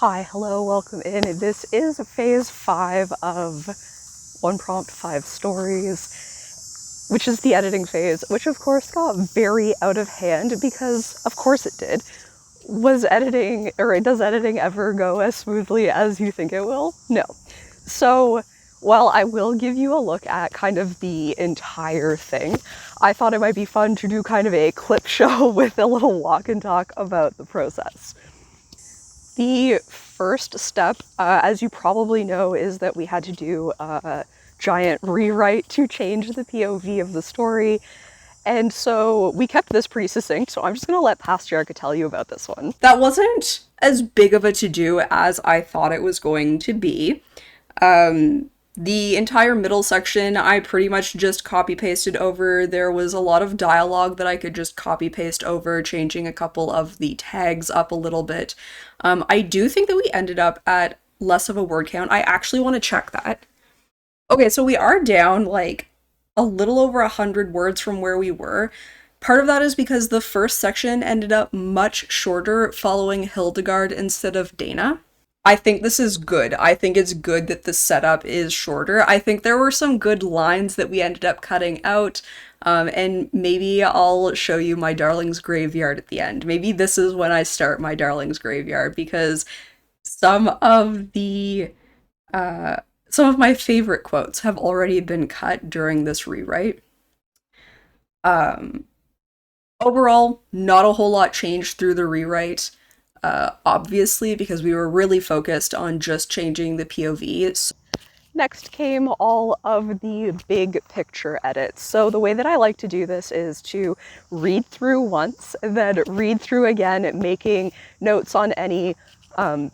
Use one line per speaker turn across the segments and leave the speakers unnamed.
Hi, hello, welcome in. This is phase 5 of One Prompt 5 Stories, which is the editing phase, which of course got very out of hand because of course it did. Does editing ever go as smoothly as you think it will? No. So while I will give you a look at kind of the entire thing, I thought it might be fun to do kind of a clip show with a little walk and talk about the process. The first step, as you probably know, is that we had to do a giant rewrite to change the POV of the story. And so we kept this pretty succinct, so I'm just going to let Pastriarca tell you about this one.
That wasn't as big of a to-do as I thought it was going to be. The entire middle section I pretty much just copy-pasted over. There was a lot of dialogue that I could just copy-paste over, changing a couple of the tags up a little bit. I do think that we ended up at less of a word count. I actually want to check that. Okay, so we are down like a little over 100 words from where we were. Part of that is because the first section ended up much shorter following Hildegard instead of Dana. I think this is good. I think it's good that the setup is shorter. I think there were some good lines that we ended up cutting out, and maybe I'll show you my darling's graveyard at the end. Maybe this is when I start my darling's graveyard, because some of the some of my favorite quotes have already been cut during this rewrite. Um, Overall, not a whole lot changed through the rewrite, obviously, because we were really focused on just changing the POV.
Next came all of the big picture edits. So the way that I like to do this is to read through once, then read through again, making notes on any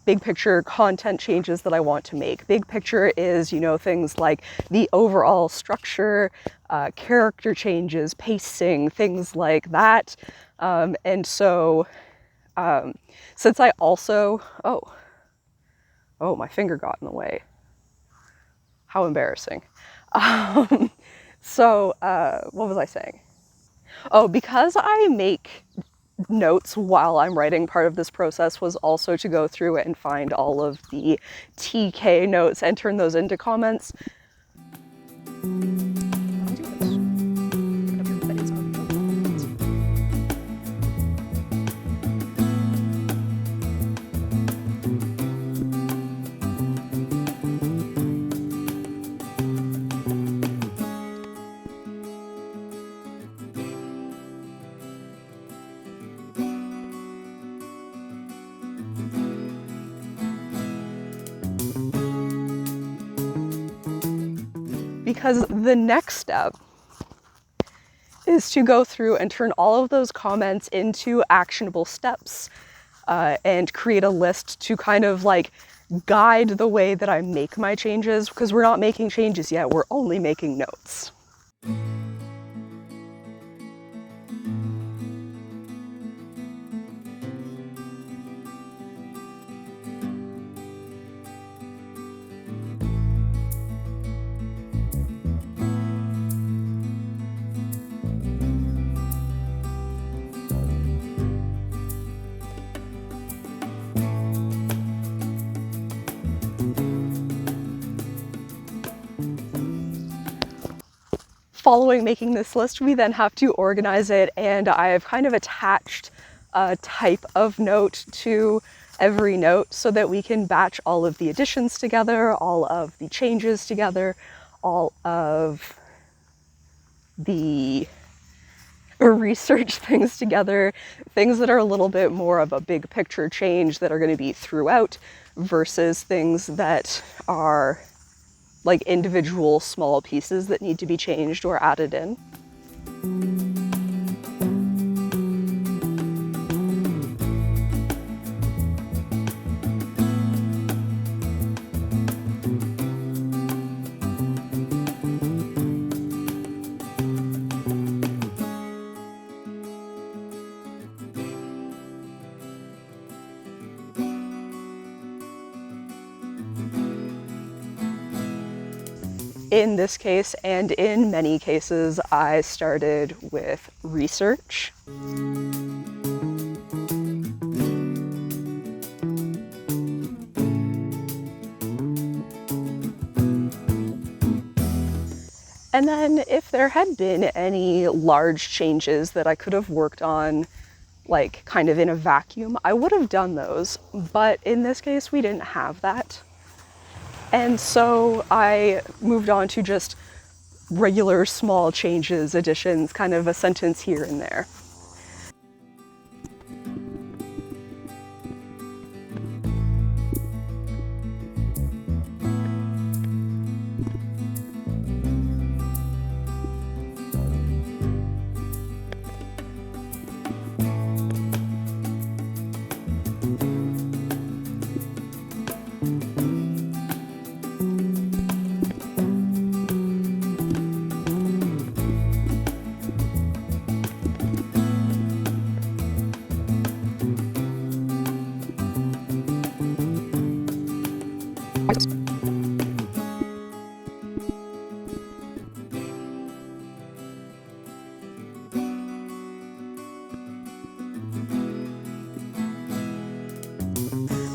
big picture content changes that I want to make. Big picture is, things like the overall structure, character changes, pacing, things like that. And so, since I also, my finger got in the way. How embarrassing. What was I saying? Oh, because I make notes while I'm writing, part of this process was also to go through and find all of the TK notes and turn those into comments. Because the next step is to go through and turn all of those comments into actionable steps, and create a list to kind of like guide the way that I make my changes, because we're not making changes yet, we're only making notes. Following making this list, we then have to organize it, and I've kind of attached a type of note to every note so that we can batch all of the additions together, all of the changes together, all of the research things together, things that are a little bit more of a big picture change that are going to be throughout versus things that are like individual small pieces that need to be changed or added in. In this case, and in many cases, I started with research. And then if there had been any large changes that I could have worked on, like kind of in a vacuum, I would have done those. But in this case, we didn't have that. And so I moved on to just regular small changes, additions, kind of a sentence here and there.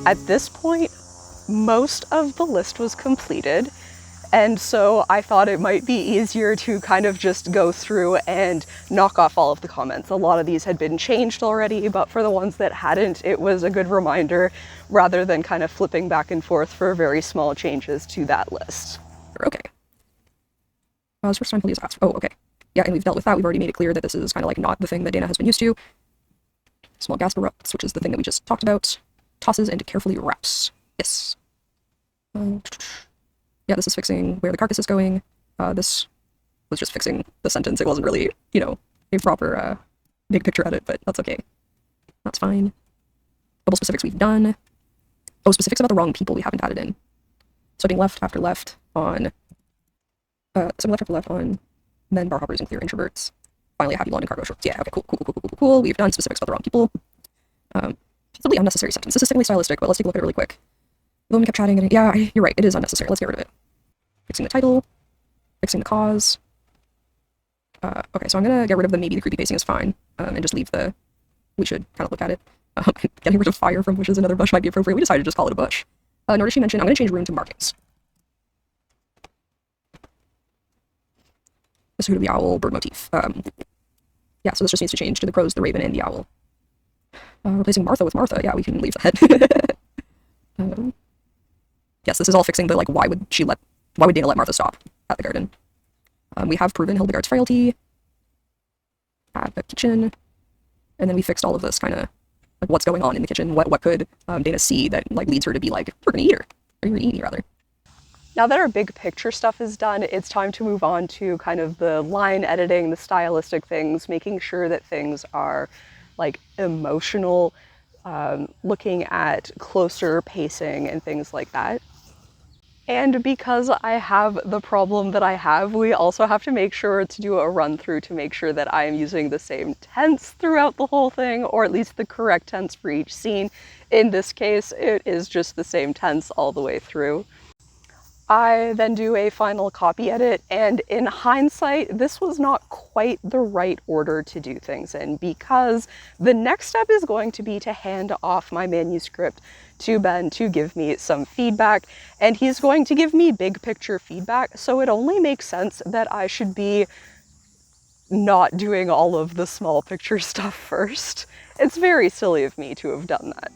At this point, most of the list was completed, and so I thought it might be easier to kind of just go through and knock off all of the comments. A lot of these had been changed already, but for the ones that hadn't, it was a good reminder rather than kind of flipping back and forth for very small changes to that list.
Okay. It's first time police asked. Oh, okay. Yeah, and we've dealt with that. We've already made it clear that this is kind of like not the thing that Dana has been used to. Small gas erupts, which is the thing that we just talked about. Tosses and carefully wraps. Yes. Yeah, this is fixing where the carcass is going. This was just fixing the sentence. It wasn't really, you know, a proper big picture edit, but that's okay. That's fine. Double specifics we've done. Oh, specifics about the wrong people we haven't added in. Swiping left after left on men, bar hoppers, and clear introverts. Finally, have you lawn and cargo shorts. Yeah, okay, cool. We've done specifics about the wrong people. Possibly unnecessary sentence. This is simply stylistic, but let's take a look at it really quick. The woman kept chatting, and yeah, you're right, it is unnecessary. Let's get rid of it. Fixing the title. Fixing the cause. Okay, so I'm gonna get rid of the maybe the creepy pacing is fine, and just leave the we should kind of look at it. Getting rid of fire from bushes, another bush might be appropriate. We decided to just call it a bush. Nor did she mention, I'm gonna change room to markings. The suit of the owl, bird motif. Yeah, so this just needs to change to the crows, the raven, and the owl. Replacing Martha with Martha. Yeah, we can leave that. Yes, this is all fixing the, like, why would Dana let Martha stop at the garden? We have proven Hildegard's frailty. At the kitchen. And then we fixed all of this kind of, like, what's going on in the kitchen. What could Dana see that, like, leads her to be like, we're gonna eat her. Or you're gonna eat me, rather.
Now that our big picture stuff is done, it's time to move on to kind of the line editing, the stylistic things, making sure that things are like emotional, looking at closer pacing and things like that. And because I have the problem that I have, we also have to make sure to do a run through to make sure that I am using the same tense throughout the whole thing, or at least the correct tense for each scene. In this case, it is just the same tense all the way through. I then do a final copy edit, and in hindsight, this was not quite the right order to do things in, because the next step is going to be to hand off my manuscript to Ben to give me some feedback, and he's going to give me big picture feedback, so it only makes sense that I should be not doing all of the small picture stuff first. It's very silly of me to have done that.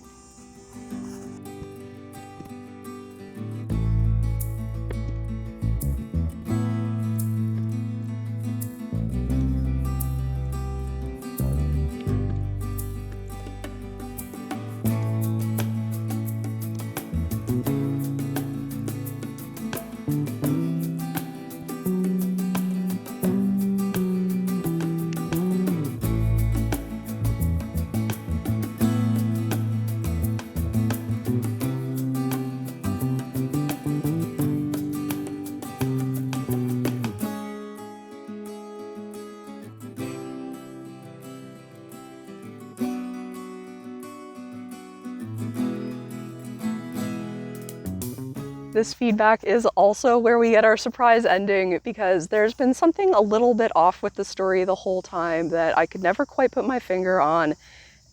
This feedback is also where we get our surprise ending, because there's been something a little bit off with the story the whole time that I could never quite put my finger on,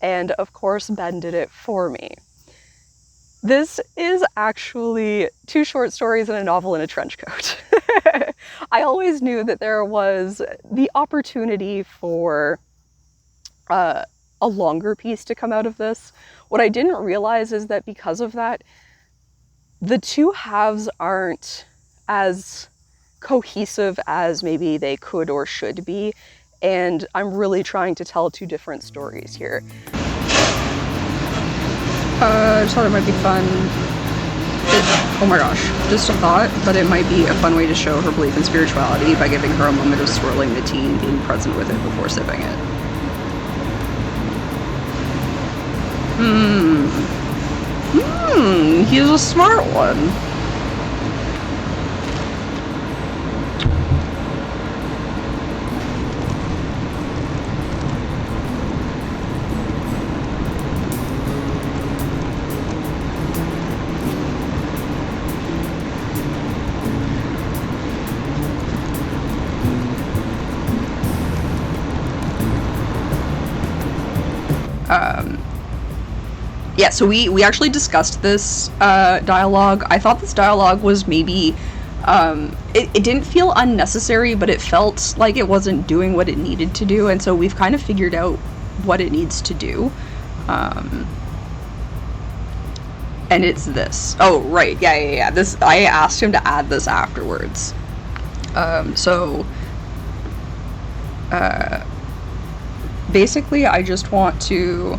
and of course Ben did it for me. This is actually 2 short stories and a novel in a trench coat. I always knew that there was the opportunity for a longer piece to come out of this. What I didn't realize is that because of that, the two halves aren't as cohesive as maybe they could or should be, and I'm really trying to tell two different stories here. I just thought it might be fun. Oh my gosh, just a thought, but it might be a fun way to show her belief in spirituality by giving her a moment of swirling the tea and being present with it before sipping it. He's a smart one. Yeah, so we actually discussed this dialogue. I thought this dialogue was maybe, it didn't feel unnecessary, but it felt like it wasn't doing what it needed to do, and so we've kind of figured out what it needs to do. And it's this. Oh, right, yeah. This, I asked him to add this afterwards. Basically, I just want to...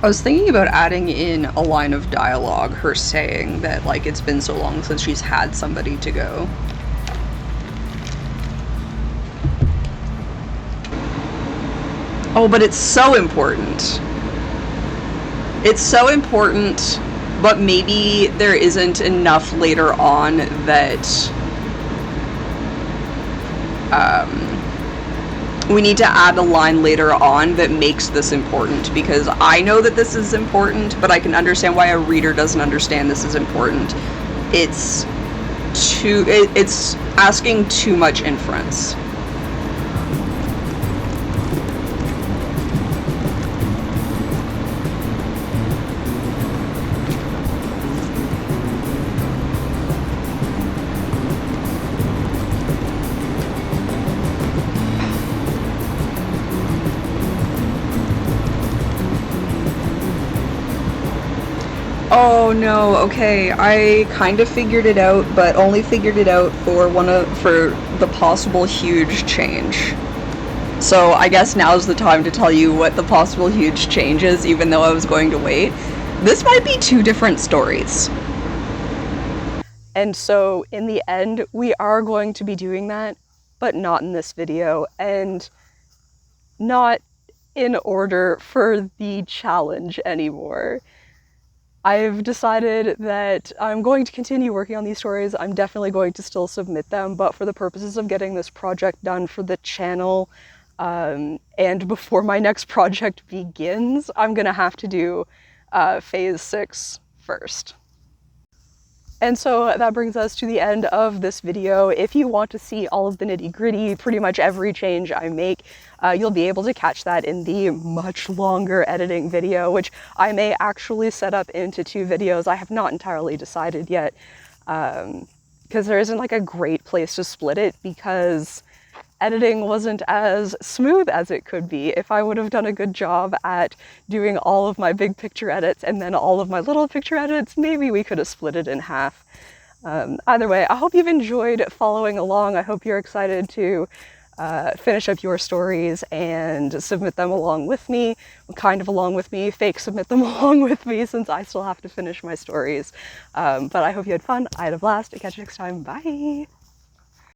I was thinking about adding in a line of dialogue, her saying that, like, it's been so long since she's had somebody to go. Oh, but it's so important. It's so important, but maybe there isn't enough later on that, we need to add a line later on that makes this important, because I know that this is important, but I can understand why a reader doesn't understand this is important. It's asking too much inference. Oh no, okay, I kind of figured it out, but only figured it out for the possible huge change. So I guess now's the time to tell you what the possible huge change is, even though I was going to wait. This might be two different stories. And so in the end, we are going to be doing that, but not in this video, and not in order for the challenge anymore. I've decided that I'm going to continue working on these stories. I'm definitely going to still submit them, but for the purposes of getting this project done for the channel, and before my next project begins, I'm gonna have to do phase 6 first. And so that brings us to the end of this video. If you want to see all of the nitty-gritty, pretty much every change I make, you'll be able to catch that in the much longer editing video, which I may actually set up into 2 videos. I have not entirely decided yet, because there isn't like a great place to split it, because editing wasn't as smooth as it could be. If I would have done a good job at doing all of my big picture edits and then all of my little picture edits, maybe we could have split it in half. Either way, I hope you've enjoyed following along. I hope you're excited to finish up your stories and submit them along with me, kind of along with me, fake submit them along with me, since I still have to finish my stories. But I hope you had fun. I had a blast. Catch you next time. Bye!